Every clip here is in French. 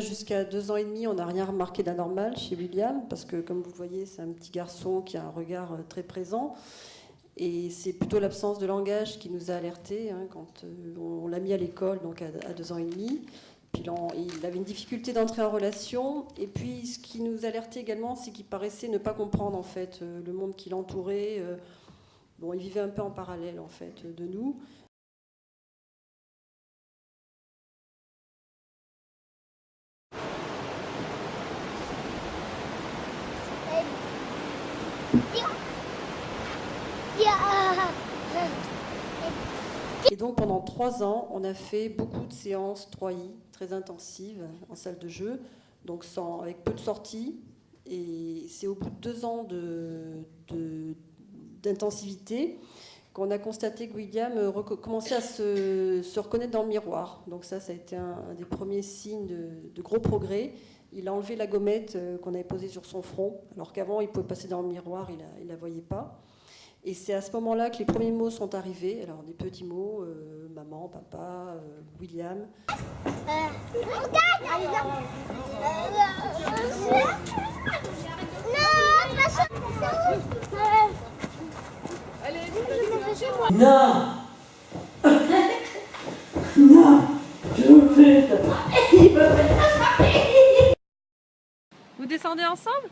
Jusqu'à 2 ans et demi, on n'a rien remarqué d'anormal chez William, parce que comme vous voyez, c'est un petit garçon qui a un regard très présent. Et c'est plutôt l'absence de langage qui nous a alertés quand on l'a mis à l'école, donc à 2 ans et demi. Puis il avait une difficulté d'entrer en relation. Et puis ce qui nous alertait également, c'est qu'il paraissait ne pas comprendre en fait le monde qui l'entourait. Bon, il vivait un peu en parallèle en fait de nous. Et donc pendant 3 ans, on a fait beaucoup de séances 3I très intensives en salle de jeu, donc avec peu de sorties. Et c'est au bout de 2 ans d'intensivité qu'on a constaté que William commençait à se reconnaître dans le miroir. Donc ça a été un des premiers signes de gros progrès. Il a enlevé la gommette qu'on avait posée sur son front, alors qu'avant il pouvait passer dans le miroir, il ne la voyait pas. Et c'est à ce moment-là que les premiers mots sont arrivés. Alors des petits mots, maman, papa, William. Non. Non, je me fais attraper. Vous descendez ensemble?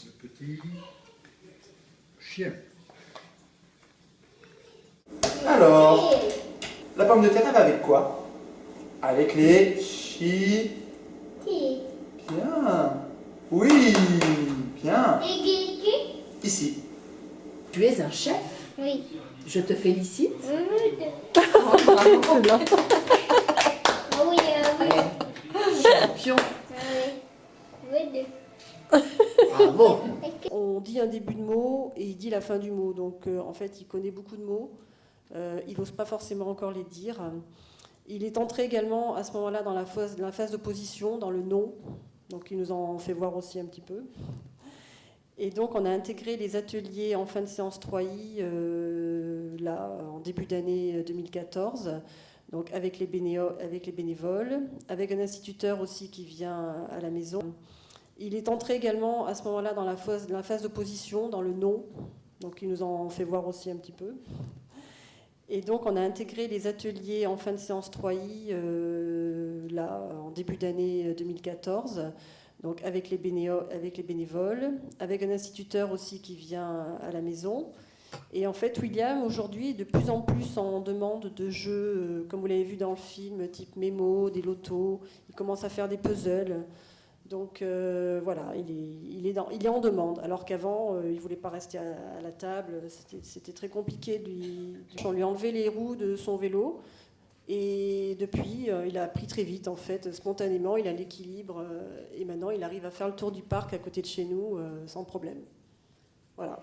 Le petit chien. Alors, la pomme de terre, elle va avec quoi? Avec les Bien. Oui, bien. Ici. Tu es un chef? Oui. Je te félicite. Champion. Bravo. On dit un début de mot et il dit la fin du mot. Donc en fait, il connaît beaucoup de mots. Il n'ose pas forcément encore les dire. Il est entré également à ce moment-là dans la phase d'opposition, dans le non. Donc il nous en fait voir aussi un petit peu. Et donc on a intégré les ateliers en fin de séance 3I là, en début d'année 2014. Donc avec les bénévoles, avec un instituteur aussi qui vient à la maison. Il est entré également à ce moment-là dans la phase d'opposition, dans le non. Donc il nous en fait voir aussi un petit peu. Et donc on a intégré les ateliers en fin de séance 3I là, en début d'année 2014. Donc avec les bénévoles, avec un instituteur aussi qui vient à la maison. Et en fait, William, aujourd'hui, est de plus en plus en demande de jeux, comme vous l'avez vu dans le film, type mémo, des lotos. Il commence à faire des puzzles. Donc voilà, il est en demande. Alors qu'avant, il ne voulait pas rester à la table. C'était très compliqué. On lui a enlevé les roues de son vélo. Et depuis, il a appris très vite, en fait, spontanément. Il a l'équilibre. Et maintenant, il arrive à faire le tour du parc à côté de chez nous sans problème. Voilà.